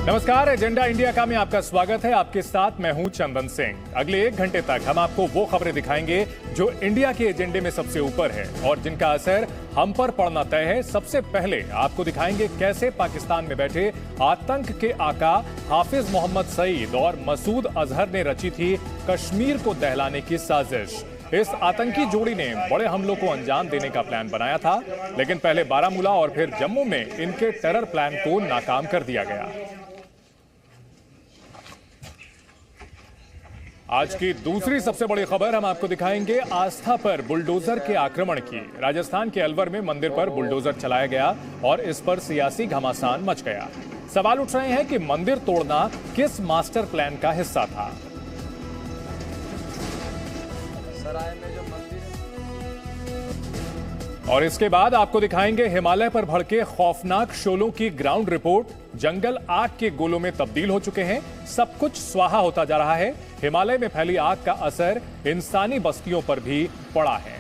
नमस्कार, agenda India का में आपका स्वागत है। आपके साथ मैं हूं चंदन सिंह। अगले 1 घंटे तक हम आपको वो खबरें दिखाएंगे जो इंडिया के एजेंडे में सबसे ऊपर है और जिनका असर हम पर पड़ना तय है। सबसे पहले आपको दिखाएंगे कैसे पाकिस्तान में बैठे आतंक के आका हाफिज मोहम्मद सईद और मसूद अजहर ने रची थी कश्मीर को दहलाने की साजिश। इस आतंकी जोड़ी ने बड़े हमलों को अंजाम देने का प्लान बनाया था, लेकिन पहले बारामूला और फिर जम्मू में इनके टेरर प्लान को नाकाम कर दिया गया। आज की दूसरी सबसे बड़ी खबर हम आपको दिखाएंगे आस्था पर बुलडोजर के आक्रमण की। राजस्थान के अलवर में मंदिर पर बुलडोजर चलाया गया और इस पर सियासी घमासान मच गया। सवाल उठ रहे हैं कि मंदिर तोड़ना किस मास्टर प्लान का हिस्सा था। और इसके बाद आपको दिखाएंगे हिमालय पर भड़के खौफनाक शोलों की ग्राउंड रिपोर्ट। जंगल आग के गोलों में तब्दील हो चुके हैं, सब कुछ स्वाहा होता जा रहा है। हिमालय में फैली आग का असर इंसानी बस्तियों पर भी पड़ा है।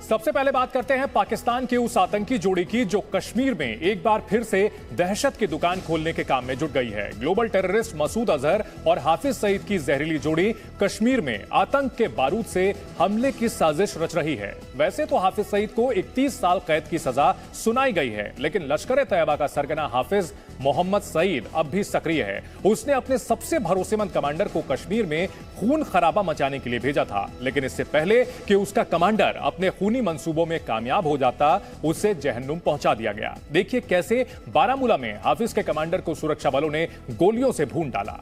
सबसे पहले बात करते हैं पाकिस्तान के उस आतंकी जोड़ी की जो कश्मीर में एक बार फिर से दहशत की दुकान खोलने के काम में जुट गई है। ग्लोबल टेररिस्ट मसूद अजहर और हाफिज सईद की जहरीली जोड़ी कश्मीर में आतंक के बारूद से हमले की साजिश रच रही है। वैसे तो हाफिज सईद को 31 साल कैद की सजा सुनाई गई है, लेकिन लश्कर तैयबा का सरगना हाफिज मोहम्मद सईद अब भी सक्रिय है। उसने अपने सबसे भरोसेमंद कमांडर को कश्मीर में खून खराबा मचाने के लिए भेजा था, लेकिन इससे पहले कि उसका कमांडर अपने खूनी मंसूबों में कामयाब हो जाता, उसे जहन्नुम पहुंचा दिया गया। देखिए कैसे बारामूला में हाफिज के कमांडर को सुरक्षा बलों ने गोलियों से भून डाला।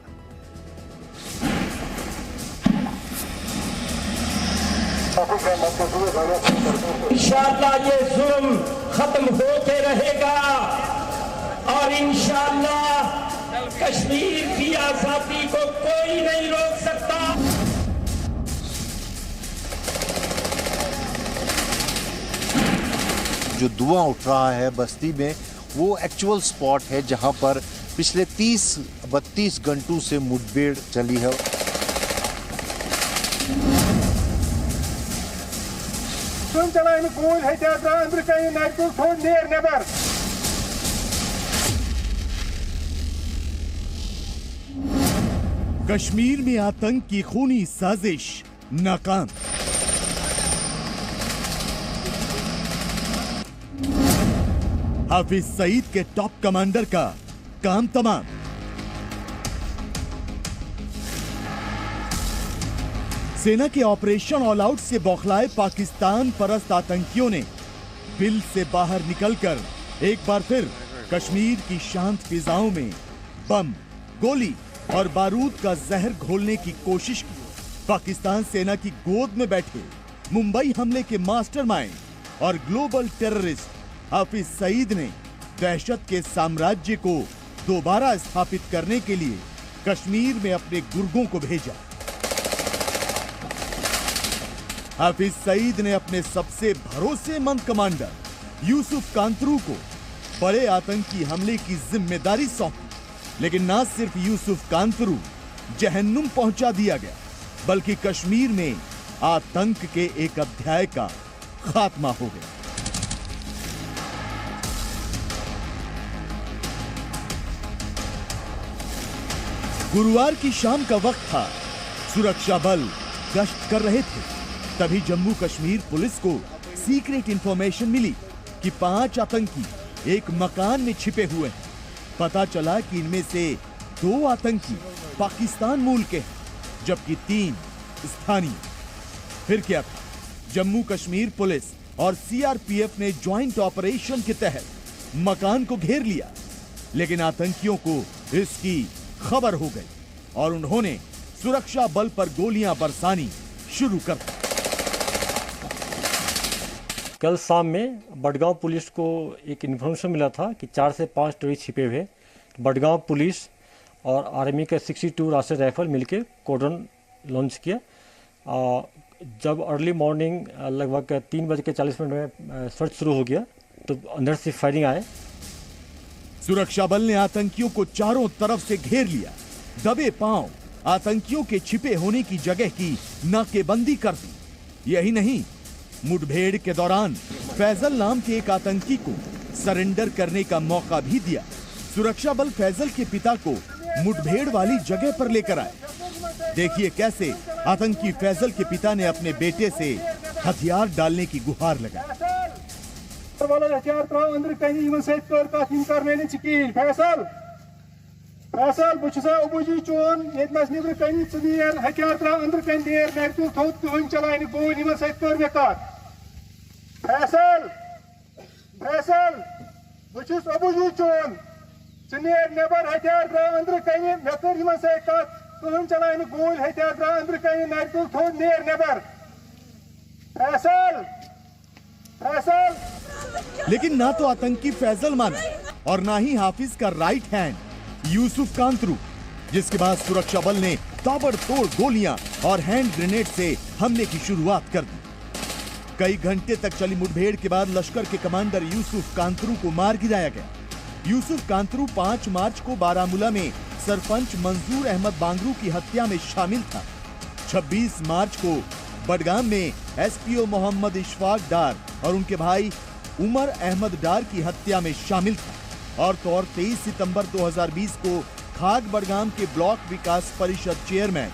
इंशाअल्लाह ये जुल्म खत्म होते रहेगा और इंशाअल्लाह कश्मीर की आजादी को कोई नहीं रोक सकता। जो धुआं उठ रहा है बस्ती में, वो एक्चुअल स्पॉट है जहां पर पिछले 30-32 घंटों से मुठभेड़ चली है। कश्मीर में आतंक की खूनी साजिश नाकाम। हाफिज सईद के टॉप कमांडर का काम तमाम। सेना के ऑपरेशन ऑल आउट से बौखलाए पाकिस्तान परस्त आतंकियों ने बिल से बाहर निकलकर एक बार फिर कश्मीर की शांत फिजाओं में बम, गोली और बारूद का जहर घोलने की कोशिश की। पाकिस्तान सेना की गोद में बैठे मुंबई हमले के मास्टरमाइंड और ग्लोबल टेररिस्ट हाफिज सईद ने दहशत के साम्राज्य को दोबारा स्थापित करने के लिए कश्मीर में अपने गुर्गों को भेजा। हाफिज सईद ने अपने सबसे भरोसेमंद कमांडर यूसुफ कांतरू को बड़े आतंकी हमले की जिम्मेदारी सौंपी, लेकिन न सिर्फ यूसुफ कांतरू जहन्नुम पहुंचा दिया गया, बल्कि कश्मीर में आतंक के एक अध्याय का खात्मा हो गया। गुरुवार की शाम का वक्त था। सुरक्षा बल गश्त कर रहे थे, तभी जम्मू कश्मीर पुलिस को सीक्रेट इंफॉर्मेशन मिली कि 5 आतंकी एक मकान में छिपे हुए हैं। पता चला कि इनमें से 2 आतंकी पाकिस्तान मूल के हैं, जबकि 3 स्थानीय। फिर क्या था? जम्मू कश्मीर पुलिस और सीआरपीएफ ने ज्वाइंट ऑपरेशन के तहत मकान को घेर लिया, लेकिन आतंकियों को इसकी खबर हो गई और उन्होंने सुरक्षा बल पर गोलियां बरसानी शुरू कर दी। कल शाम में बडगांव पुलिस को एक इन्फॉर्मेशन मिला था कि 4 से 5 टेररिस्ट छिपे हुए। बडगांव पुलिस और आर्मी का 62 राष्ट्रीय राइफल मिलकर कॉर्डन लॉन्च किया। जब अर्ली मॉर्निंग लगभग 3:40 में सर्च शुरू हो गया तो अंदर से फायरिंग आए। सुरक्षा बल ने आतंकियों को चारों तरफ से घेर लिया। दबे पांव आतंकियों के छिपे होने की जगह की नाकेबंदी कर दी। यही नहीं, मुठभेड़ के दौरान फैजल नाम के एक आतंकी को सरेंडर करने का मौका भी दिया। सुरक्षा बल फैजल के पिता को मुठभेड़ वाली जगह पर लेकर आए। देखिए कैसे आतंकी फैजल के पिता ने अपने बेटे से हथियार डालने की गुहार लगाई। फैसल बुझा अबूजी चोन ये नबर कन चीर हथियार त्रा अंदर कन देर नरतु थोत तुम चलान गोल इन सर मे कर फैसल फैसल बुझुस अबूजी चोन चीर नबर हथियार त्रा अंदर कन मे कर इन सर तुम चलान गोल हथियार त्रा अंदर कन नरतु थोत नेर नबर फैसल फैसल। लेकिन ना तो आतंकी फैजल माना और ना ही हाफिज का राइट हैंड यूसुफ कांतरू, जिसके बाद सुरक्षा बल ने ताबड़तोड़ गोलियां और हैंड ग्रेनेड से हमले की शुरुआत कर दी। कई घंटे तक चली मुठभेड़ के बाद लश्कर के कमांडर यूसुफ कांतरू को मार गिराया गया। यूसुफ कांतरू 5 मार्च को बारामूला में सरपंच मंजूर अहमद बांगरू की हत्या में शामिल था। 26 मार्च को बडगाम में एसपीओ मोहम्मद इशफाक डार और उनके भाई उमर अहमद डार की हत्या में शामिल था। और 23 सितंबर 2020 को खाग बडगाम के ब्लॉक विकास परिषद चेयरमैन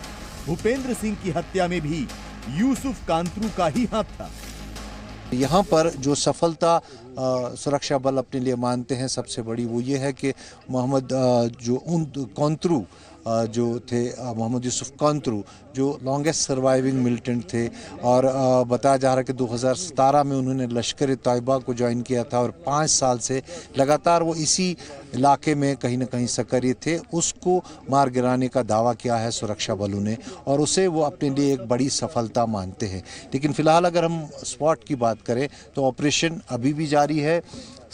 भूपेंद्र सिंह की हत्या में भी यूसुफ कांतरू का ही हाथ था। यहाँ पर जो सफलता सुरक्षा बल अपने लिए मानते हैं सबसे बड़ी वो ये है कि मोहम्मद कांतरू जो थे मोहम्मद यूसुफ कांतरू जो लॉन्गेस्ट सर्वाइविंग मिलिटेंट थे और बताया जा रहा है कि 2017 में उन्होंने लश्कर तैयबा को ज्वाइन किया था और 5 साल से लगातार वो इसी इलाके में कहीं ना कहीं सक्रिय थे। उसको मार गिराने का दावा किया है सुरक्षा बलों ने और उसे वो अपने लिए एक बड़ी सफलता मानते हैं। लेकिन फिलहाल अगर हम स्पॉट की बात करें तो ऑपरेशन अभी भी जारी है।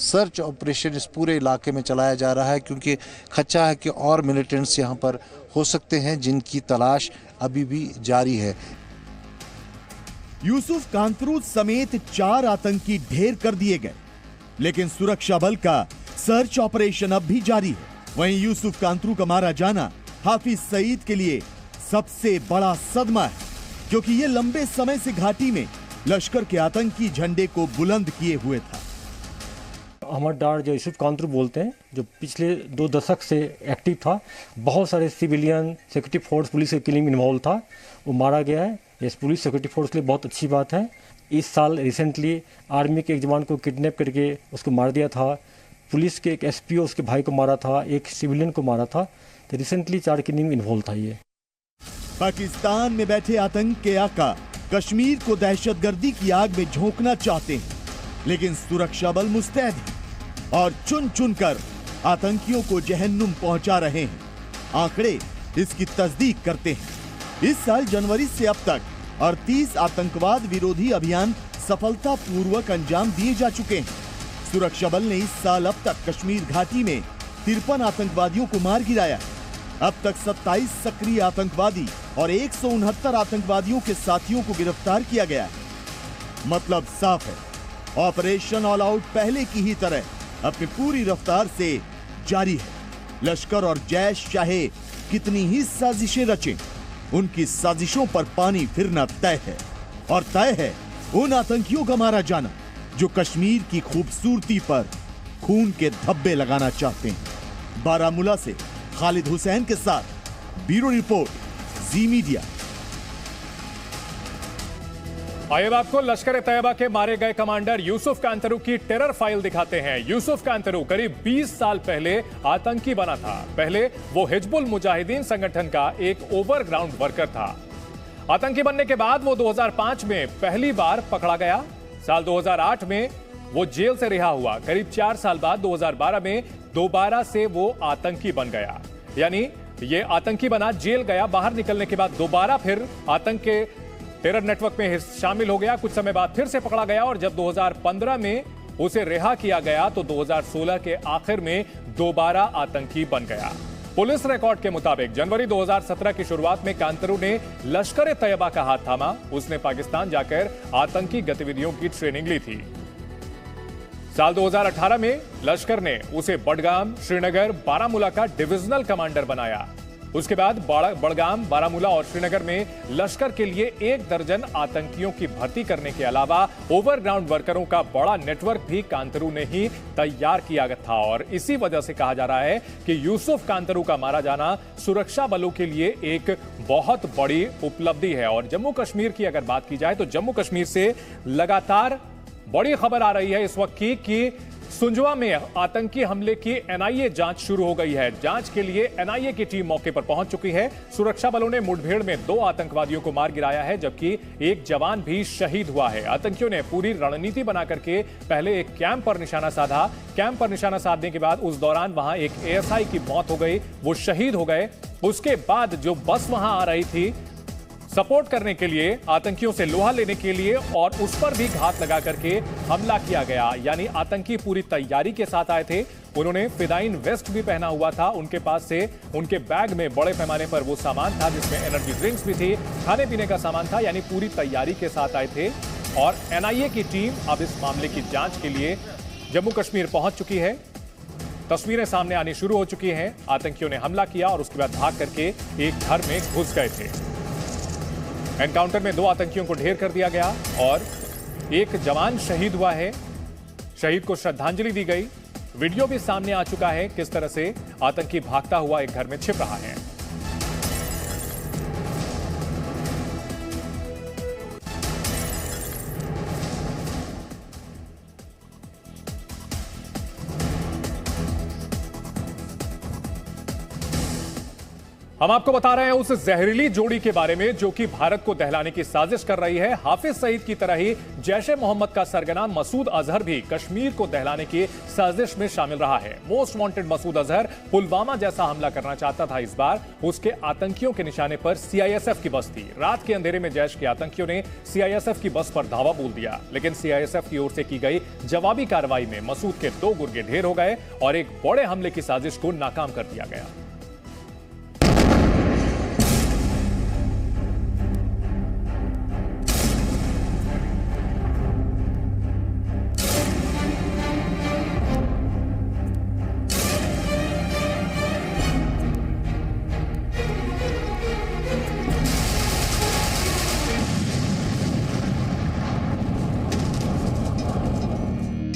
सर्च ऑपरेशन इस पूरे इलाके में चलाया जा रहा है क्योंकि खदशा है कि और मिलिटेंट्स यहाँ पर हो सकते हैं जिनकी तलाश अभी भी जारी है। यूसुफ कांतरू समेत 4 आतंकी ढेर कर दिए गए, लेकिन सुरक्षा बल का सर्च ऑपरेशन अब भी जारी है। वहीं यूसुफ कांतरू का मारा जाना हाफिज सईद के लिए सबसे बड़ा सदमा है, क्योंकि ये लंबे समय से घाटी में लश्कर के आतंकी झंडे को बुलंद किए हुए था। अहमद डार जो यूसुफ कांतरू बोलते हैं, जो पिछले 2 दशक से एक्टिव था, बहुत सारे सिविलियन सिक्योरिटी फोर्स पुलिस के किलिंग में इन्वॉल्व था, वो मारा गया है। ये पुलिस सिक्योरिटी फोर्स के लिए बहुत अच्छी बात है। इस साल रिसेंटली आर्मी के एक जवान को किडनैप करके उसको मार दिया था, पुलिस के एक एसपीओ उसके भाई को मारा था, एक सिविलियन को मारा था। तो रिसेंटली 4 किलिंग में इन्वॉल्व था। ये पाकिस्तान में बैठे आतंक के आका कश्मीर को दहशतगर्दी की आग में झोंकना चाहते हैं, लेकिन सुरक्षा बल मुस्तैद है और चुन चुन कर आतंकियों को जहन्नुम पहुंचा रहे हैं। आंकड़े इसकी तस्दीक करते हैं। इस साल जनवरी से अब तक 38 आतंकवाद विरोधी अभियान सफलतापूर्वक अंजाम दिए जा चुके हैं। सुरक्षा बल ने इस साल अब तक कश्मीर घाटी में 53 आतंकवादियों को मार गिराया। अब तक 27 सक्रिय आतंकवादी और 169 आतंकवादियों के साथियों को गिरफ्तार किया गया है। मतलब साफ है, ऑपरेशन ऑल आउट पहले की ही तरह अपनी पूरी रफ्तार से जारी है। लश्कर और जैश चाहे कितनी ही साजिशें रचें, उनकी साजिशों पर पानी फिरना तय है। और तय है उन आतंकियों का मारा जाना जो कश्मीर की खूबसूरती पर खून के धब्बे लगाना चाहते हैं। बारामूला से खालिद हुसैन के साथ ब्यूरो रिपोर्ट, जी मीडिया। आइए आपको लश्कर तैयबा के मारे गए कमांडर यूसुफ कांतरू की टेरर फाइल दिखाते हैं। यूसुफ कांतरू करीब 20 साल पहले आतंकी बना था। पहले वो हिजबुल मुजाहिदीन संगठन का एक ओवरग्राउंड वर्कर था। आतंकी बनने के बाद वो 2005 में पहली बार पकड़ा गया। साल 2008 में वो जेल से रिहा हुआ। करीब 4 साल बाद 2012 में दोबारा से वो आतंकी बन गया। यानी ये आतंकी बना, जेल गया, बाहर निकलने के बाद दोबारा फिर आतंक के टेरर नेटवर्क में शामिल हो गया। कुछ समय बाद फिर से पकड़ा गया और जब 2015 में उसे रिहा किया गया तो 2016 के आखिर में दोबारा आतंकी बन गया। पुलिस रिकॉर्ड के मुताबिक जनवरी 2017 की शुरुआत में कांतरू ने लश्कर तैयबा का हाथ थामा। उसने पाकिस्तान जाकर आतंकी गतिविधियों की ट्रेनिंग ली थी। साल 2018 में लश्कर ने उसे बडगाम, श्रीनगर, बारामूला का डिविजनल कमांडर बनाया। उसके बाद बड़गाम, बारामूला और श्रीनगर में लश्कर के लिए 1 दर्जन आतंकियों की भर्ती करने के अलावा ओवरग्राउंड वर्करों का बड़ा नेटवर्क भी कांतरू ने ही तैयार किया था। और इसी वजह से कहा जा रहा है कि यूसुफ कांतरू का मारा जाना सुरक्षा बलों के लिए एक बहुत बड़ी उपलब्धि है। और जम्मू कश्मीर की अगर बात की जाए तो जम्मू कश्मीर से लगातार बड़ी खबर आ रही है इस वक्त की कि सुंजवा में आतंकी हमले की एनआईए जांच शुरू हो गई है। जांच के लिए एनआईए की टीम मौके पर पहुंच चुकी है। सुरक्षा बलों ने मुठभेड़ में 2 आतंकवादियों को मार गिराया है, जबकि एक जवान भी शहीद हुआ है। आतंकियों ने पूरी रणनीति बना करके पहले एक कैंप पर निशाना साधा। कैंप पर निशाना साधने के बाद उस दौरान वहां एक एएसआई की मौत हो गई, वो शहीद हो गए। उसके बाद जो बस वहां आ रही थी सपोर्ट करने के लिए, आतंकियों से लोहा लेने के लिए, और उस पर भी घात लगा करके हमला किया गया। यानी आतंकी पूरी तैयारी के साथ आए थे। उन्होंने फिदाइन वेस्ट भी पहना हुआ था। उनके पास से उनके बैग में बड़े पैमाने पर वो सामान था जिसमें एनर्जी ड्रिंक्स भी थी, खाने पीने का सामान था। यानी पूरी तैयारी के साथ आए थे। और एनआईए की टीम अब इस मामले की जांच के लिए जम्मू कश्मीर पहुंच चुकी है। तस्वीरें सामने आनी शुरू हो चुकी हैं। आतंकियों ने हमला किया और उसके बाद भाग करके एक घर में घुस गए थे। एनकाउंटर में 2 आतंकियों को ढेर कर दिया गया और एक जवान शहीद हुआ है। शहीद को श्रद्धांजलि दी गई। वीडियो भी सामने आ चुका है किस तरह से आतंकी भागता हुआ एक घर में छिप रहा है। हम आपको बता रहे हैं उस जहरीली जोड़ी के बारे में जो कि भारत को दहलाने की साजिश कर रही है। हाफिज सईद की तरह ही जैश ए मोहम्मद का सरगना मसूद अजहर भी कश्मीर को दहलाने की साजिश में शामिल रहा है। मोस्ट वांटेड मसूद अजहर पुलवामा जैसा हमला करना चाहता था। इस बार उसके आतंकियों के निशाने पर सीआईएसएफ की बस थी। रात के अंधेरे में जैश के आतंकियों ने सीआईएसएफ की बस पर धावा बोल दिया, लेकिन सीआईएसएफ की ओर से की गई जवाबी कार्रवाई में मसूद के 2 गुर्गे ढेर हो गए और एक बड़े हमले की साजिश को नाकाम कर दिया गया।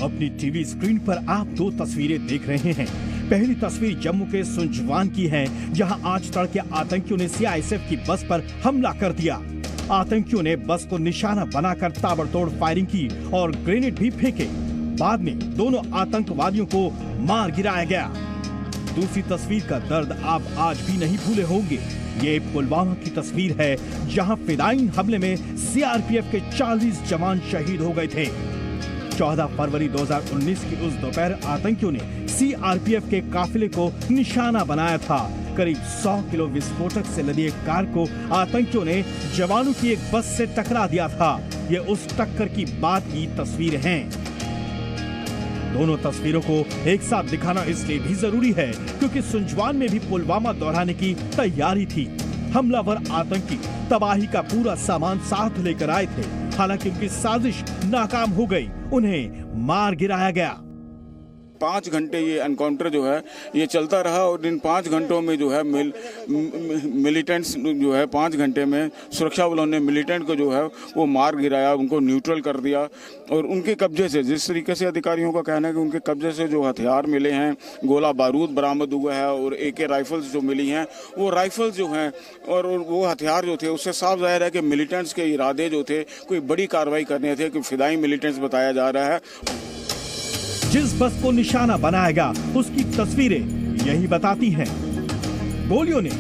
अपनी टीवी स्क्रीन पर आप 2 तस्वीरें देख रहे हैं। पहली तस्वीर जम्मू के सुंजवान की है, जहां आज तड़के आतंकियों ने सीआईएसएफ की बस पर हमला कर दिया। आतंकियों ने बस को निशाना बनाकर ताबड़तोड़ फायरिंग की और ग्रेनेड भी फेंके। बाद में दोनों आतंकवादियों को मार गिराया गया। दूसरी तस्वीर का दर्द आप आज भी नहीं भूले होंगे। ये पुलवामा की तस्वीर है, जहां फिदाइन हमले में सीआरपीएफ के 40 जवान शहीद हो गए थे। 14 फरवरी 2019 की उस दोपहर आतंकियों ने सीआरपीएफ के काफिले को निशाना बनाया था। करीब 100 किलो विस्फोटक से लदी एक कार को आतंकियों ने जवानों की एक बस से टकरा दिया था। ये उस टक्कर की बाद की तस्वीर हैं। दोनों तस्वीरों को एक साथ दिखाना इसलिए भी जरूरी है क्योंकि सुंजवान में भी पुलवामा दोहराने की तैयारी थी। हमलावर आतंकी तबाही का पूरा सामान साथ लेकर आए थे। हालांकि उनकी साजिश नाकाम हो गई, उन्हें मार गिराया गया। 5 घंटे ये एनकाउंटर जो है ये चलता रहा और इन 5 घंटों में जो है मिलिटेंट्स जो है 5 घंटे में सुरक्षा बलों ने मिलिटेंट को जो है वो मार गिराया, उनको न्यूट्रल कर दिया। और उनके कब्जे से जिस तरीके से अधिकारियों का कहना है कि उनके कब्जे से जो हथियार मिले हैं, गोला बारूद बरामद हुआ है और AK राइफल्स जो मिली हैं, वो राइफल्स जो हैं और वो हथियार जो थे उससे साफ जाहिर है कि मिलिटेंट्स के इरादे जो थे कोई बड़ी कार्रवाई करने थे, कि फिदाई मिलिटेंट्स बताया जा रहा है। जिस बस को निशाना बनाया गया उसकी तस्वीरें यही बताती हैं। गोलियों ने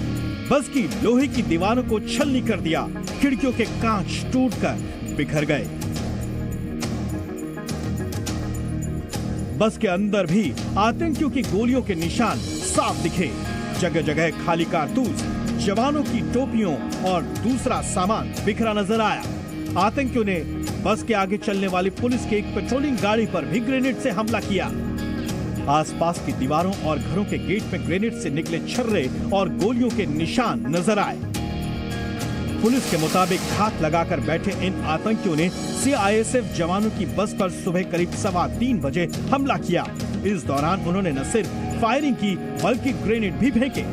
बस की लोहे की दीवारों को छलनी कर दिया, खिड़कियों के कांच टूटकर बिखर गए। बस के अंदर भी आतंकियों की गोलियों के निशान साफ दिखे। जगह जगह खाली कारतूस, जवानों की टोपियों और दूसरा सामान बिखरा नजर आया। आतंकियों ने बस के आगे चलने वाली पुलिस की एक पेट्रोलिंग गाड़ी पर भी ग्रेनेड से हमला किया। आसपास की दीवारों और घरों के गेट में ग्रेनेड से निकले छर्रे और गोलियों के निशान नजर आए। पुलिस के मुताबिक घात लगाकर बैठे इन आतंकियों ने सीआईएसएफ जवानों की बस पर सुबह करीब 3:15 बजे हमला किया। इस दौरान उन्होंने न सिर्फ फायरिंग की बल्कि ग्रेनेड भी फेंके।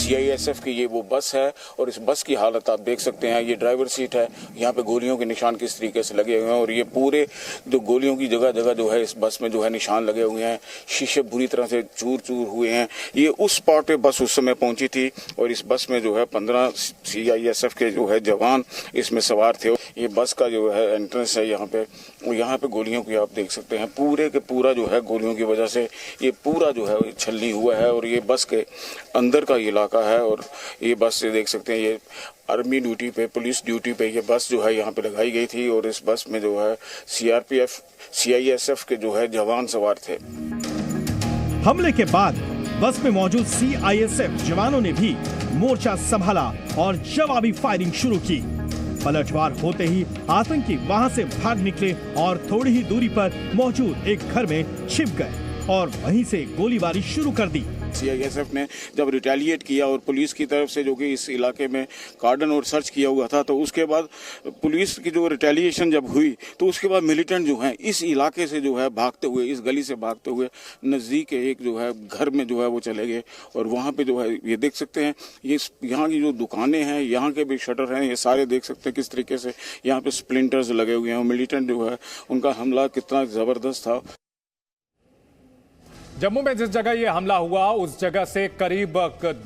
CISF की ये वो बस है और इस बस की हालत आप देख सकते हैं। ये ड्राइवर सीट है, यहाँ पे गोलियों के निशान किस तरीके से लगे हुए हैं और ये पूरे जो गोलियों की जगह जगह जो है इस बस में जो है निशान लगे हुए हैं। शीशे बुरी तरह से चूर चूर हुए हैं। ये उस स्पॉट पे बस उस समय पहुंची थी और इस बस में जो है 15 CISF के जो है जवान इसमें सवार थे। ये बस का जो है एंट्रेंस है यहाँ पे, और यहाँ पे गोलियों की आप देख सकते हैं पूरे के पूरा जो है गोलियों की वजह से ये पूरा जो है छलनी हुआ है और ये बस के अंदर का इलाका है। और ये बस से देख सकते हैं ये आर्मी ड्यूटी पे, पुलिस ड्यूटी पे ये बस जो है यहाँ पे लगाई गई थी और इस बस में जो है CRPF CISF के जो है जवान सवार थे। हमले के बाद बस में मौजूद CISF जवानों ने भी मोर्चा संभाला और जवाबी फायरिंग शुरू की। पलटवार होते ही आतंकी वहां से भाग निकले और थोड़ी ही दूरी पर मौजूद एक घर में छिप गए और वहीं से गोलीबारी शुरू कर दी। CISF ने जब रिटेलिएट किया और पुलिस की तरफ से जो कि इस इलाके में कार्डन और सर्च किया हुआ था, तो उसके बाद पुलिस की जो रिटेलिएशन जब हुई तो उसके बाद मिलिटेंट जो हैं इस इलाके से जो है भागते हुए, इस गली से भागते हुए नज़दीक एक जो है घर में जो है वो चले गए। और वहाँ पे जो है ये देख सकते हैं, ये यहाँ की जो दुकानें हैं, यहाँ के भी शटर हैं, ये सारे देख सकते हैं किस तरीके से यहाँ पे स्प्लिंटर्स लगे हुए हैं। मिलिटेंट जो है उनका हमला कितना ज़बरदस्त था। जम्मू में जिस जगह यह हमला हुआ उस जगह से करीब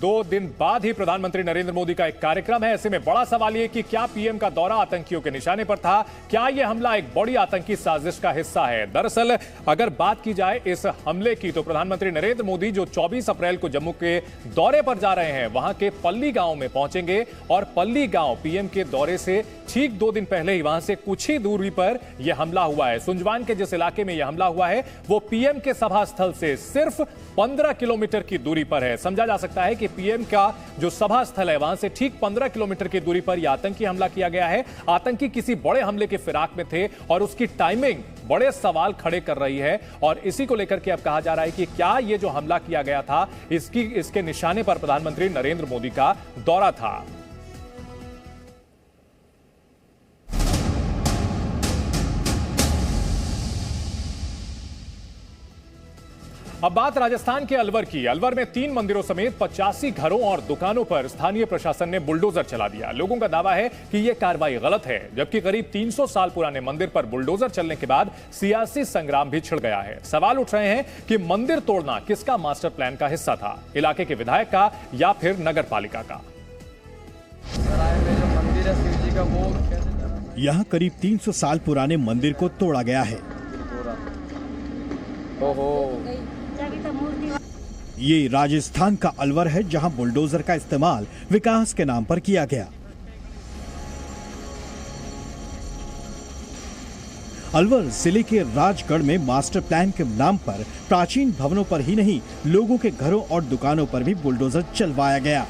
2 दिन बाद ही प्रधानमंत्री नरेंद्र मोदी का एक कार्यक्रम है। ऐसे में बड़ा सवाल यह कि क्या पीएम का दौरा आतंकियों के निशाने पर था? क्या यह हमला एक बड़ी आतंकी साजिश का हिस्सा है? दरअसल अगर बात की जाए इस हमले की तो प्रधानमंत्री नरेंद्र मोदी जो 24 अप्रैल को जम्मू के दौरे पर जा रहे हैं वहां के पल्ली गांव में पहुंचेंगे और पल्ली गांव पीएम के दौरे से ठीक 2 दिन पहले ही वहां से कुछ ही दूरी पर यह हमला हुआ है। सुंजवान के जिस इलाके में यह हमला हुआ है वो पीएम के सभा स्थल से सिर्फ 15 किलोमीटर की दूरी पर है। समझा जा सकता है कि पीएम का जो सभा स्थल है वहां से ठीक 15 किलोमीटर की दूरी पर यह आतंकी हमला किया गया है। आतंकी किसी बड़े हमले के फिराक में थे और उसकी टाइमिंग बड़े सवाल खड़े कर रही है और इसी को लेकर के अब कहा जा रहा है कि क्या यह जो हमला किया गया था इसके निशाने पर प्रधानमंत्री नरेंद्र मोदी का दौरा था। अब बात राजस्थान के अलवर की। अलवर में 3 मंदिरों समेत 85 घरों और दुकानों पर स्थानीय प्रशासन ने बुलडोजर चला दिया। लोगों का दावा है कि यह कार्रवाई गलत है, जबकि करीब 300 साल पुराने मंदिर पर बुलडोजर चलने के बाद सियासी संग्राम भी छिड़ गया है। सवाल उठ रहे हैं कि मंदिर तोड़ना किसका मास्टर प्लान का हिस्सा था, इलाके के विधायक का या फिर नगर पालिका का। यहाँ करीब 300 साल पुराने मंदिर को तोड़ा गया है। ये राजस्थान का अलवर है जहां बुलडोजर का इस्तेमाल विकास के नाम पर किया गया। अलवर जिले के राजगढ़ में मास्टर प्लान के नाम पर प्राचीन भवनों पर ही नहीं लोगों के घरों और दुकानों पर भी बुलडोजर चलवाया गया।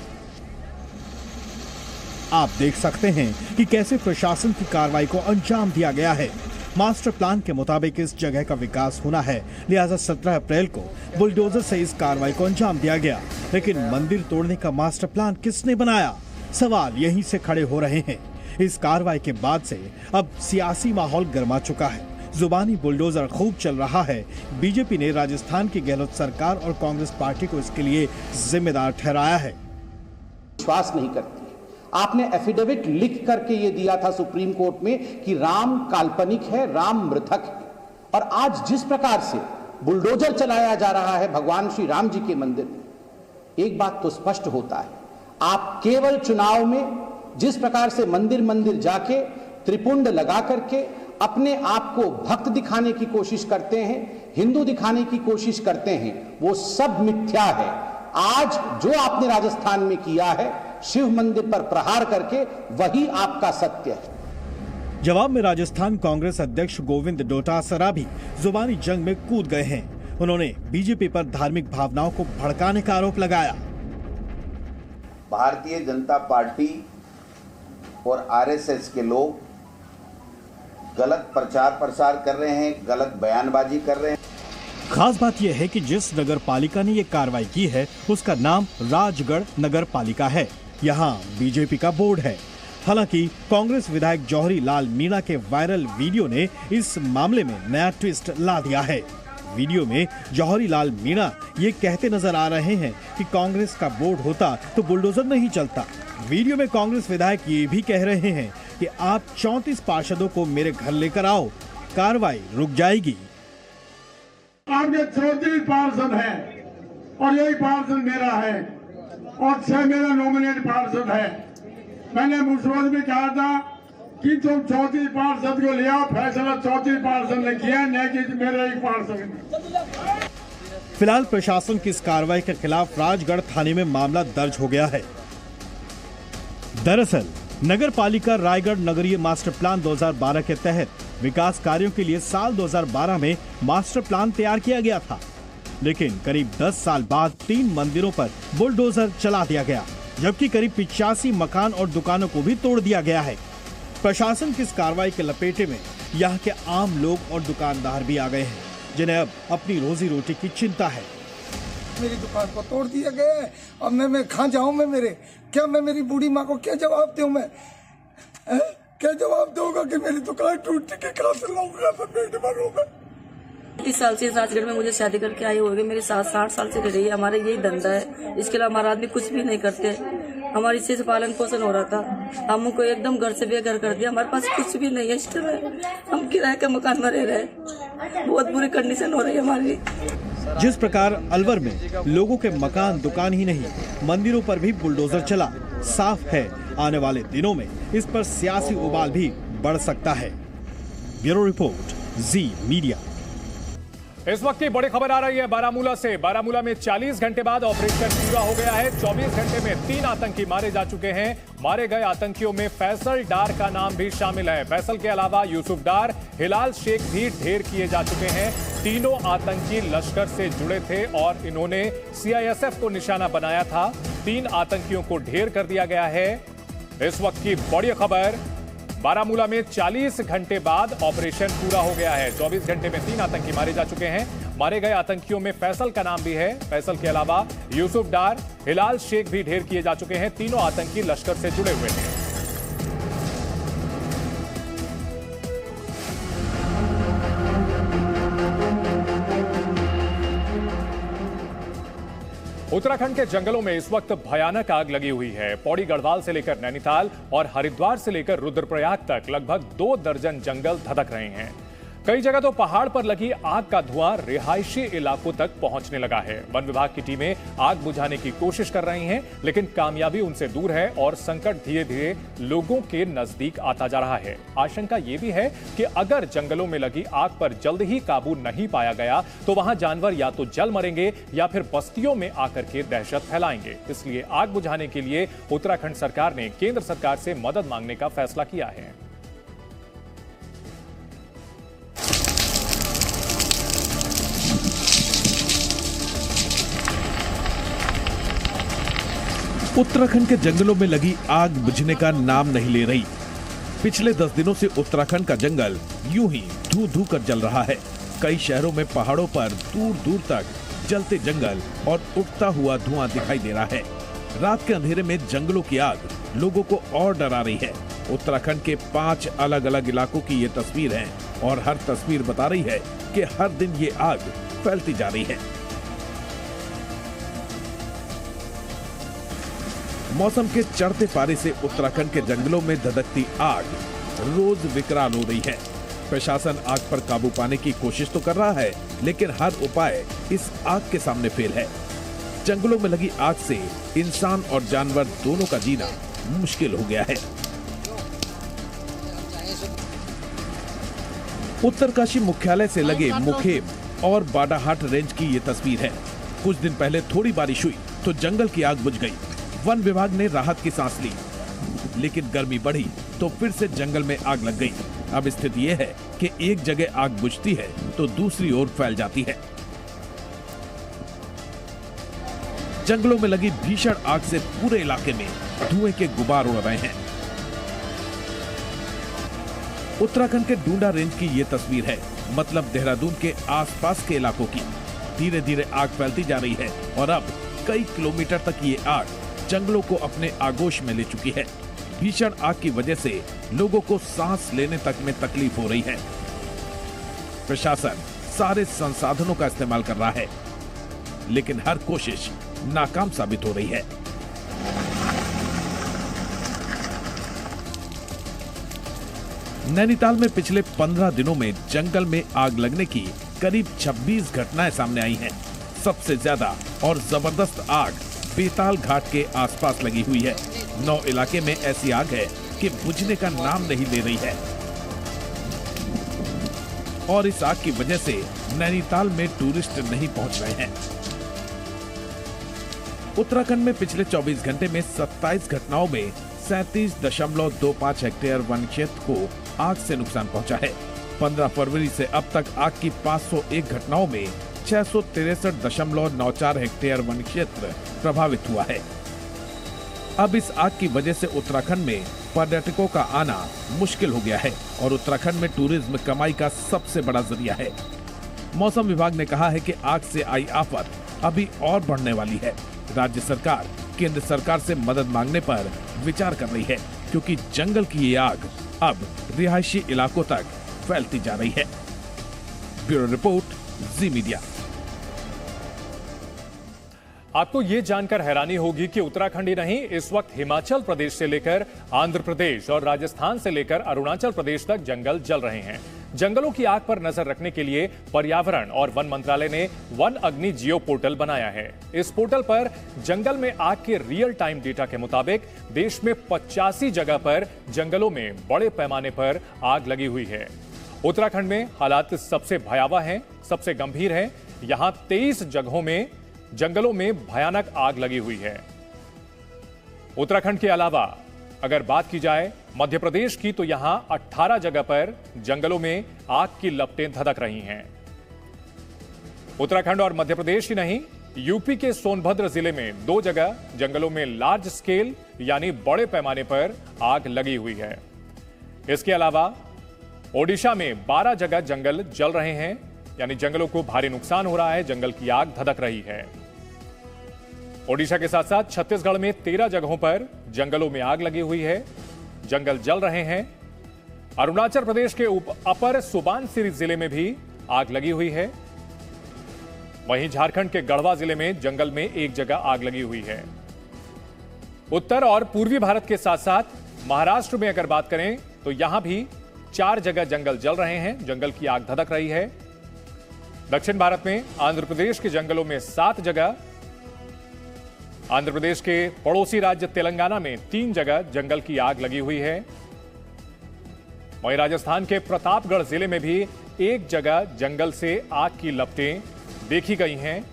आप देख सकते हैं कि कैसे प्रशासन की कार्रवाई को अंजाम दिया गया है। मास्टर प्लान के मुताबिक इस जगह का विकास होना है, लिहाजा 17 अप्रैल को बुलडोजर से इस कार्रवाई को अंजाम दिया गया। लेकिन मंदिर तोड़ने का मास्टर प्लान किसने बनाया? सवाल यहीं से खड़े हो रहे हैं। इस कार्रवाई के बाद से अब सियासी माहौल गर्मा चुका है। जुबानी बुलडोजर खूब चल रहा है। बीजेपी ने राजस्थान की गहलोत सरकार और कांग्रेस पार्टी को इसके लिए जिम्मेदार ठहराया है। विश्वास नहीं करती। आपने एफिडेविट लिख करके ये दिया था सुप्रीम कोर्ट में कि राम काल्पनिक है, राम मृतक है। और आज जिस प्रकार से बुलडोजर चलाया जा रहा है भगवान श्री राम जी के मंदिर में, एक बात तो स्पष्ट होता है, आप केवल चुनाव में जिस प्रकार से मंदिर मंदिर जाके त्रिपुंड लगा करके अपने आप को भक्त दिखाने की कोशिश करते हैं, हिंदू दिखाने की कोशिश करते हैं, वो सब मिथ्या है। आज जो आपने राजस्थान में किया है शिव मंदिर पर प्रहार करके, वही आपका सत्य है। जवाब में राजस्थान कांग्रेस अध्यक्ष गोविंद डोटासरा भी जुबानी जंग में कूद गए हैं। उन्होंने बीजेपी पर धार्मिक भावनाओं को भड़काने का आरोप लगाया। भारतीय जनता पार्टी और आरएसएस के लोग गलत प्रचार प्रसार कर रहे हैं, गलत बयानबाजी कर रहे हैं। खास बात यह है कि जिस नगर पालिका ने ये कार्रवाई की है उसका नाम राजगढ़ नगर पालिका है। यहाँ बीजेपी का बोर्ड है। हालांकि कांग्रेस विधायक जौहरी लाल मीणा के वायरल वीडियो ने इस मामले में नया ट्विस्ट ला दिया है। वीडियो में जौहरी लाल मीणा ये कहते नजर आ रहे हैं कि कांग्रेस का बोर्ड होता तो बुलडोजर नहीं चलता। वीडियो में कांग्रेस विधायक ये भी कह रहे हैं कि आप 34 पार्षदों को मेरे घर लेकर आओ, कार्रवाई रुक जाएगी। आपके 34 पार्षद हैं और यही पार्षद मेरा है और 6 मेरा नॉमिनेट पार्षद है। मैंने मुश्वरत में कहा था कि तुम 34 पार्षद को ले आओ, फैसला 34 पार्षद ने किया, न कि मेरे एक पार्षद ने। फिलहाल प्रशासन की इस कार्रवाई के खिलाफ राजगढ़ थाने में मामला दर्ज हो गया है। दरअसल नगर पालिका रायगढ़ नगरीय मास्टर प्लान 2012 के तहत विकास कार्यों के लिए साल 2012 में मास्टर प्लान तैयार किया गया था, लेकिन करीब 10 साल बाद 3 मंदिरों पर बुलडोजर चला दिया गया, जबकि करीब 85 मकान और दुकानों को भी तोड़ दिया गया है। प्रशासन की इस कार्रवाई के लपेटे में यहाँ के आम लोग और दुकानदार भी आ गए हैं, जिन्हें अब अपनी रोजी रोटी की चिंता है। मेरी दुकान को तोड़ दिया गया है, अब मैं कहाँ जाऊँ? मैं मेरी बूढ़ी माँ को क्या जवाब दूँ? मैं क्या जवाब दूंगा कि मेरी दुकान टूट के कहाँ से लाऊंगा? पेट भरूंगा। 30 साल से राजगढ़ में मुझे शादी करके आए हो गए, मेरे 60 साल से रही है। हमारा यही धंधा है, इसके अलावा हमारा आदमी कुछ भी नहीं करते। हमारी इसी से पालन पोषण हो रहा था, हमको एकदम घर से बेघर कर दिया। हमारे पास कुछ भी नहीं है, इस तरह हम किराए के मकान में रह रहे, बहुत बुरी कंडीशन हो रही है हमारी। जिस प्रकार अलवर में लोगों के मकान दुकान ही नहीं, मंदिरों पर भी बुलडोजर चला, साफ है आने वाले दिनों में इस पर सियासी उबाल भी बढ़ सकता है। ब्यूरो रिपोर्ट, जी मीडिया। इस वक्त की बड़ी खबर आ रही है बारामूला से। बारामूला में 40 घंटे बाद ऑपरेशन पूरा हो गया है। 24 घंटे में 3 आतंकी मारे जा चुके हैं। मारे गए आतंकियों में फैसल डार का नाम भी शामिल है। फैसल के अलावा यूसुफ डार, हिलाल शेख भी ढेर किए जा चुके हैं। तीनों आतंकी लश्कर से जुड़े थे और इन्होंने सीआईएसएफ को निशाना बनाया था। 3 आतंकियों को ढेर कर दिया गया है। इस वक्त की बड़ी खबर, बारामूला में 40 घंटे बाद ऑपरेशन पूरा हो गया है। 24 घंटे में 3 आतंकी मारे जा चुके हैं। मारे गए आतंकियों में फैसल का नाम भी है। फैसल के अलावा यूसुफ डार, हिलाल शेख भी ढेर किए जा चुके हैं। तीनों आतंकी लश्कर से जुड़े हुए थे। उत्तराखंड के जंगलों में इस वक्त भयानक आग लगी हुई है। पौड़ी गढ़वाल से लेकर नैनीताल और हरिद्वार से लेकर रुद्रप्रयाग तक लगभग 2 दर्जन जंगल धधक रहे हैं। कई जगह तो पहाड़ पर लगी आग का धुआं रिहायशी इलाकों तक पहुंचने लगा है। वन विभाग की टीमें आग बुझाने की कोशिश कर रही हैं, लेकिन कामयाबी उनसे दूर है और संकट धीरे धीरे लोगों के नजदीक आता जा रहा है। आशंका ये भी है कि अगर जंगलों में लगी आग पर जल्द ही काबू नहीं पाया गया तो वहां जानवर या तो जल मरेंगे या फिर बस्तियों में आकर के दहशत फैलाएंगे। इसलिए आग बुझाने के लिए उत्तराखंड सरकार ने केंद्र सरकार से मदद मांगने का फैसला किया है। उत्तराखंड के जंगलों में लगी आग बुझने का नाम नहीं ले रही। पिछले 10 दिनों से उत्तराखंड का जंगल यूं ही धू धू कर जल रहा है। कई शहरों में पहाड़ों पर दूर दूर तक जलते जंगल और उठता हुआ धुआं दिखाई दे रहा है। रात के अंधेरे में जंगलों की आग लोगों को और डरा रही है। उत्तराखंड के 5 अलग अलग इलाकों की ये तस्वीर है और हर तस्वीर बता रही है कि हर दिन ये आग फैलती जा रही है। मौसम के चढ़ते पारे से उत्तराखंड के जंगलों में धधकती आग रोज विकराल हो रही है। प्रशासन आग पर काबू पाने की कोशिश तो कर रहा है, लेकिन हर उपाय इस आग के सामने फेल है। जंगलों में लगी आग से इंसान और जानवर दोनों का जीना मुश्किल हो गया है। उत्तरकाशी मुख्यालय से लगे मुखेम और बाडाहाट रेंज की ये तस्वीर है। कुछ दिन पहले थोड़ी बारिश हुई तो जंगल की आग बुझ गई। वन विभाग ने राहत की सांस ली, लेकिन गर्मी बढ़ी तो फिर से जंगल में आग लग गई। अब स्थिति यह है कि एक जगह आग बुझती है तो दूसरी ओर फैल जाती है। जंगलों में लगी भीषण आग से पूरे इलाके में धुएं के गुबार उड़ रहे हैं। उत्तराखंड के डूंडा रेंज की ये तस्वीर है, मतलब देहरादून के आसपास के इलाकों की। धीरे धीरे आग फैलती जा रही है और अब कई किलोमीटर तक ये आग जंगलों को अपने आगोश में ले चुकी है। भीषण आग की वजह से लोगों को सांस लेने तक में तकलीफ हो रही है। प्रशासन सारे संसाधनों का इस्तेमाल कर रहा है, लेकिन हर कोशिश नाकाम साबित हो रही है। नैनीताल में पिछले 15 दिनों में जंगल में आग लगने की करीब 26 घटनाएं सामने आई हैं। सबसे ज्यादा और जबरदस्त आग बेताल घाट के आसपास लगी हुई है। 9 इलाके में ऐसी आग है कि बुझने का नाम नहीं ले रही है और इस आग की वजह से नैनीताल में टूरिस्ट नहीं पहुंच रहे हैं। उत्तराखंड में पिछले 24 घंटे में 27 घटनाओं में 37.25 हेक्टेयर वन क्षेत्र को आग से नुकसान पहुंचा है। 15 फरवरी से अब तक आग की 501 घटनाओं में 663.94 हेक्टेयर वन क्षेत्र प्रभावित हुआ है। अब इस आग की वजह से उत्तराखंड में पर्यटकों का आना मुश्किल हो गया है और उत्तराखंड में टूरिज्म कमाई का सबसे बड़ा जरिया है। मौसम विभाग ने कहा है कि आग से आई आफत अभी और बढ़ने वाली है। राज्य सरकार केंद्र सरकार से मदद मांगने पर विचार कर रही है, क्योंकि जंगल की ये आग अब रिहायशी इलाकों तक फैलती जा रही है। ब्यूरो रिपोर्ट, जी मीडिया। आपको ये जानकर हैरानी होगी कि उत्तराखंड ही नहीं, इस वक्त हिमाचल प्रदेश से लेकर आंध्र प्रदेश और राजस्थान से लेकर अरुणाचल प्रदेश तक जंगल जल रहे हैं। जंगलों की आग पर नजर रखने के लिए पर्यावरण और वन मंत्रालय ने वन अग्नि जियो पोर्टल बनाया है। इस पोर्टल पर जंगल में आग के रियल टाइम डेटा के मुताबिक देश में 85 जगह पर जंगलों में बड़े पैमाने पर आग लगी हुई है। उत्तराखंड में हालात सबसे भयावह हैं, सबसे गंभीर हैं। यहां 23 जगहों में जंगलों में भयानक आग लगी हुई है। उत्तराखंड के अलावा अगर बात की जाए मध्य प्रदेश की, तो यहां 18 जगह पर जंगलों में आग की लपटें धधक रही हैं। उत्तराखंड और मध्य प्रदेश ही नहीं, यूपी के सोनभद्र जिले में 2 जगह जंगलों में लार्ज स्केल यानी बड़े पैमाने पर आग लगी हुई है। इसके अलावा ओडिशा में 12 जगह जंगल जल रहे हैं, यानी जंगलों को भारी नुकसान हो रहा है, जंगल की आग धधक रही है। ओडिशा के साथ साथ छत्तीसगढ़ में 13 जगहों पर जंगलों में आग लगी हुई है, जंगल जल रहे हैं। अरुणाचल प्रदेश के अपर सुबानसिरी जिले में भी आग लगी हुई है। वहीं झारखंड के गढ़वा जिले में जंगल में 1 जगह आग लगी हुई है। उत्तर और पूर्वी भारत के साथ साथ महाराष्ट्र में अगर बात करें तो यहां भी 4 जगह जंगल जल रहे हैं, जंगल की आग धधक रही है। दक्षिण भारत में आंध्र प्रदेश के जंगलों में 7 जगह, आंध्र प्रदेश के पड़ोसी राज्य तेलंगाना में 3 जगह जंगल की आग लगी हुई है। वहीं राजस्थान के प्रतापगढ़ जिले में भी 1 जगह जंगल से आग की लपटें देखी गई हैं।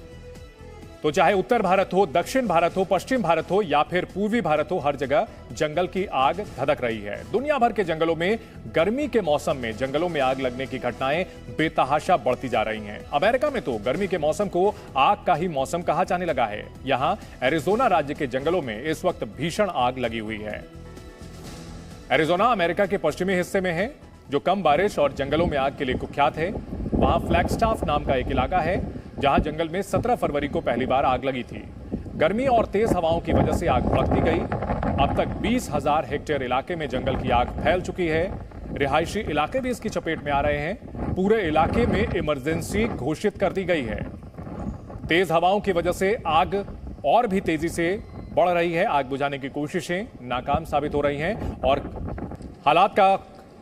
तो चाहे उत्तर भारत हो, दक्षिण भारत हो, पश्चिम भारत हो या फिर पूर्वी भारत हो, हर जगह जंगल की आग धधक रही है। दुनिया भर के जंगलों में गर्मी के मौसम में जंगलों में आग लगने की घटनाएं बेतहाशा बढ़ती जा रही हैं। अमेरिका में तो गर्मी के मौसम को आग का ही मौसम कहा जाने लगा है। यहां एरिजोना राज्य के जंगलों में इस वक्त भीषण आग लगी हुई है। एरिजोना अमेरिका के पश्चिमी हिस्से में है, जो कम बारिश और जंगलों में आग के लिए कुख्यात है। वहां फ्लैगस्टाफ नाम का एक इलाका है जहां जंगल में 17 फरवरी को पहली बार आग लगी थी। गर्मी और तेज हवाओं की वजह से आग भड़कती गई। अब तक 20,000 हेक्टेयर इलाके में जंगल की आग फैल चुकी है। रिहायशी इलाके भी इसकी चपेट में आ रहे हैं। पूरे इलाके में इमरजेंसी घोषित कर दी गई है। तेज हवाओं की वजह से आग और भी तेजी से बढ़ रही है। आग बुझाने की कोशिशें नाकाम साबित हो रही हैं और हालात का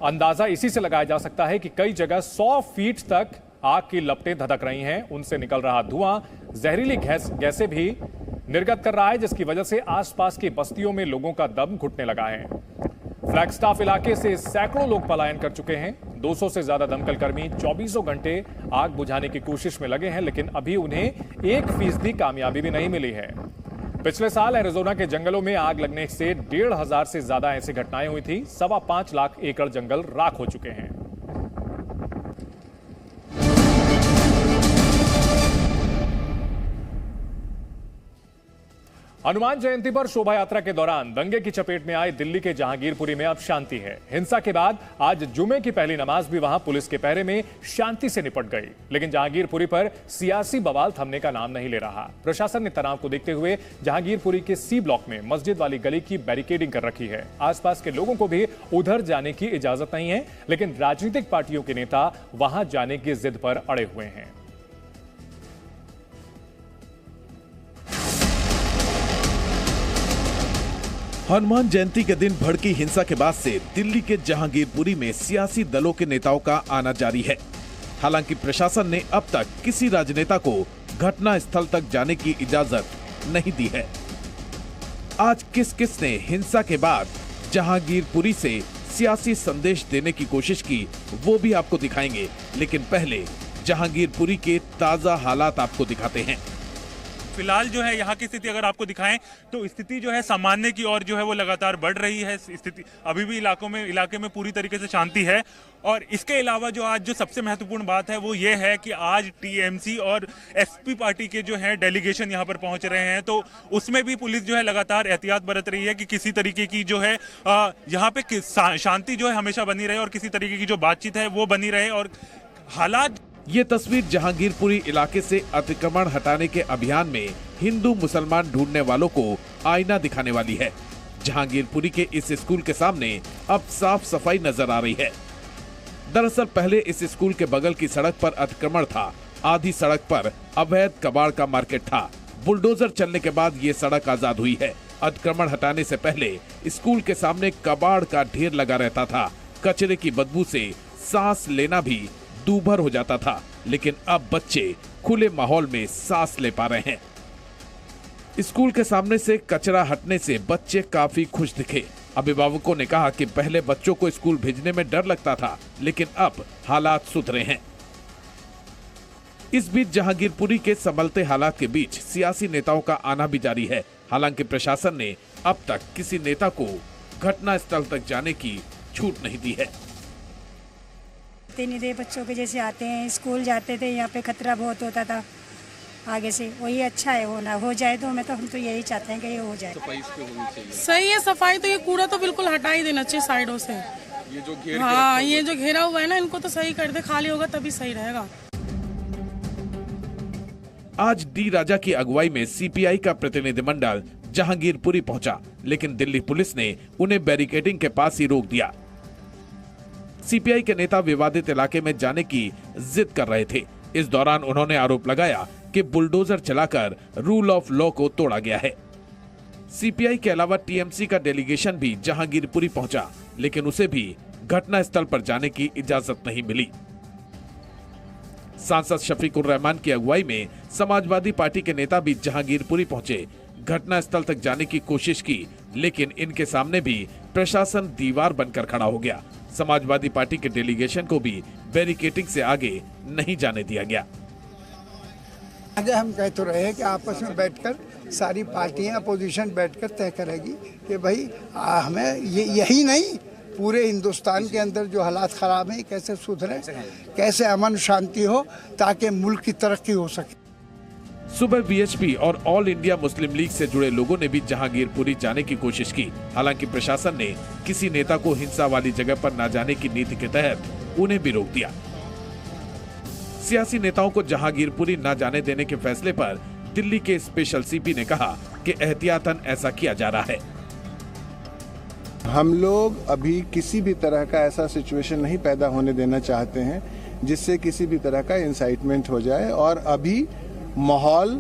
अंदाजा इसी से लगाया जा सकता है कि कई जगह 100 फीट तक आग की लपटें धधक रही हैं। उनसे निकल रहा धुआं जहरीली गैसें भी निर्गत कर रहा है, जिसकी वजह से आसपास की बस्तियों में लोगों का दम घुटने लगा है। फ्लैगस्टाफ इलाके से सैकड़ों लोग पलायन कर चुके हैं। 200 से ज्यादा दमकल कर्मी 24 घंटे आग बुझाने की कोशिश में लगे हैं, लेकिन अभी उन्हें 1% कामयाबी भी नहीं मिली है। पिछले साल एरिजोना के जंगलों में आग लगने से 1,500 से ज्यादा ऐसी घटनाएं हुई थी। 5.25 लाख एकड़ जंगल राख हो चुके हैं। हनुमान जयंती पर शोभा यात्रा के दौरान दंगे की चपेट में आए दिल्ली के जहांगीरपुरी में अब शांति है। हिंसा के बाद आज जुमे की पहली नमाज भी वहां पुलिस के पहरे में शांति से निपट गई, लेकिन जहांगीरपुरी पर सियासी बवाल थमने का नाम नहीं ले रहा। प्रशासन ने तनाव को देखते हुए जहांगीरपुरी के सी ब्लॉक में मस्जिद वाली गली की बैरिकेडिंग कर रखी है। आसपास के लोगों को भी उधर जाने की इजाजत नहीं है, लेकिन राजनीतिक पार्टियों के नेता वहां जाने की जिद पर अड़े हुए हैं। हनुमान जयंती के दिन भड़की हिंसा के बाद से दिल्ली के जहांगीरपुरी में सियासी दलों के नेताओं का आना जारी है। हालांकि प्रशासन ने अब तक किसी राजनेता को घटना स्थल तक जाने की इजाजत नहीं दी है। आज किस किस ने हिंसा के बाद जहांगीरपुरी से सियासी संदेश देने की कोशिश की, वो भी आपको दिखाएंगे, लेकिन पहले जहांगीरपुरी के ताजा हालात आपको दिखाते हैं। फिलहाल जो है यहाँ की स्थिति अगर आपको दिखाएं तो स्थिति जो है सामान्य की ओर जो है वो लगातार बढ़ रही है। स्थिति अभी भी इलाके में पूरी तरीके से शांति है। और इसके अलावा जो आज जो सबसे महत्वपूर्ण बात है वो ये है कि आज टीएमसी और एसपी पार्टी के जो है डेलीगेशन यहाँ पर पहुंच रहे हैं, तो उसमें भी पुलिस जो है लगातार एहतियात बरत रही है कि किसी तरीके की जो है यहाँ पे शांति जो है हमेशा बनी रहे और किसी तरीके की जो बातचीत है वो बनी रहे। और हालात ये तस्वीर जहांगीरपुरी इलाके से अतिक्रमण हटाने के अभियान में हिंदू मुसलमान ढूंढने वालों को आईना दिखाने वाली है। जहांगीरपुरी के इस स्कूल के सामने अब साफ सफाई नजर आ रही है। दरअसल पहले इस स्कूल के बगल की सड़क पर अतिक्रमण था। आधी सड़क पर अवैध कबाड़ का मार्केट था। बुलडोजर चलने के बाद ये सड़क आजाद हुई है। अतिक्रमण हटाने से पहले स्कूल के सामने कबाड़ का ढेर लगा रहता था। कचरे की बदबू से सांस लेना भी दूभर हो जाता था, लेकिन अब बच्चे खुले माहौल में सांस ले पा रहे हैं। स्कूल के सामने से कचरा हटने से बच्चे काफी खुश दिखे। अभिभावकों ने कहा कि पहले बच्चों को स्कूल भेजने में डर लगता था, लेकिन अब हालात सुधरे हैं। इस बीच जहांगीरपुरी के संभलते हालात के बीच सियासी नेताओं का आना भी जारी है। हालांकि प्रशासन ने अब तक किसी नेता को घटना स्थल तक जाने की छूट नहीं दी है। नहीं थे बच्चों के जैसे आते हैं, स्कूल जाते थे, यहाँ पे खतरा बहुत होता था आगे से। वही अच्छा है, होना हो जाए तो हम तो यही चाहते हैं कि ये हो जाए। सफाई इस पे होनी चाहिए। सही है सफाई, तो ये कूड़ा तो बिल्कुल हटा ही देना चाहिए साइडों से। ये जो घेर हाँ, ये जो घेरा हुआ है ना, इनको तो सही कर दे, खाली होगा तभी सही रहेगा। आज डी राजा की अगुवाई में सीपीआई का प्रतिनिधिमंडल जहांगीरपुरी पहुंचा, लेकिन दिल्ली पुलिस ने उन्हें बैरिकेडिंग के पास ही रोक दिया। सीपीआई के नेता विवादित इलाके में जाने की जिद कर रहे थे। इस दौरान उन्होंने आरोप लगाया कि बुलडोजर चलाकर रूल ऑफ लॉ को तोड़ा गया है। सीपीआई के अलावा टीएमसी का डेलीगेशन भी जहांगीरपुरी पहुंचा, लेकिन उसे भी घटना स्थल पर जाने की इजाजत नहीं मिली। सांसद शफीकुर रहमान की अगुवाई में समाजवादी पार्टी के नेता भी जहांगीरपुरी पहुंचे। घटना स्थल तक जाने की कोशिश की, लेकिन इनके सामने भी प्रशासन दीवार बनकर खड़ा हो गया। समाजवादी पार्टी के डेलीगेशन को भी बैरिकेडिंग से आगे नहीं जाने दिया गया। आगे हम कह तो रहे हैं कि आपस में बैठकर सारी पार्टियां अपोजिशन बैठकर तय करेगी कि भाई हमें यही नहीं, पूरे हिंदुस्तान के अंदर जो हालात खराब हैं कैसे सुधरे, कैसे अमन शांति हो, ताकि मुल्क की तरक्की हो सके। सुबह बीएचपी और ऑल इंडिया मुस्लिम लीग से जुड़े लोगों ने भी जहांगीरपुरी जाने की कोशिश की। हालांकि प्रशासन ने किसी नेता को हिंसा वाली जगह पर न जाने की नीति के तहत उन्हें भी रोक दिया। सियासी नेताओं को जहांगीरपुरी न जाने देने के फैसले पर दिल्ली के स्पेशल सीपी ने कहा कि एहतियातन ऐसा किया जा रहा है। हम लोग अभी किसी भी तरह का ऐसा सिचुएशन नहीं पैदा होने देना चाहते हैं जिससे किसी भी तरह का इंसाइटमेंट हो जाए, और अभी माहौल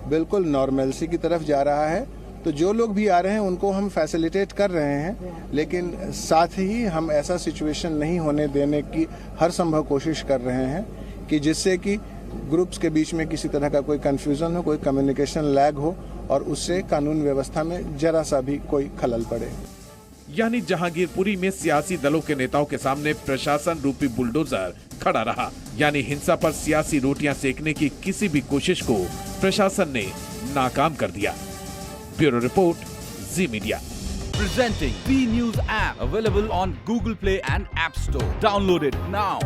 बिल्कुल नॉर्मलसी की तरफ जा रहा है। तो जो लोग भी आ रहे हैं उनको हम फैसिलिटेट कर रहे हैं, लेकिन साथ ही हम ऐसा सिचुएशन नहीं होने देने की हर संभव कोशिश कर रहे हैं कि जिससे कि ग्रुप्स के बीच में किसी तरह का कोई कंफ्यूजन हो, कोई कम्युनिकेशन लैग हो और उससे कानून व्यवस्था में जरा सा भी कोई खलल पड़े। यानी जहांगीरपुरी में सियासी दलों के नेताओं के सामने प्रशासन रूपी बुलडोजर खड़ा रहा। यानी हिंसा पर सियासी रोटियां सेकने की किसी भी कोशिश को प्रशासन ने नाकाम कर दिया। Bureau report, ji media. Presenting B News app, available on Google Play and App Store. Download it now.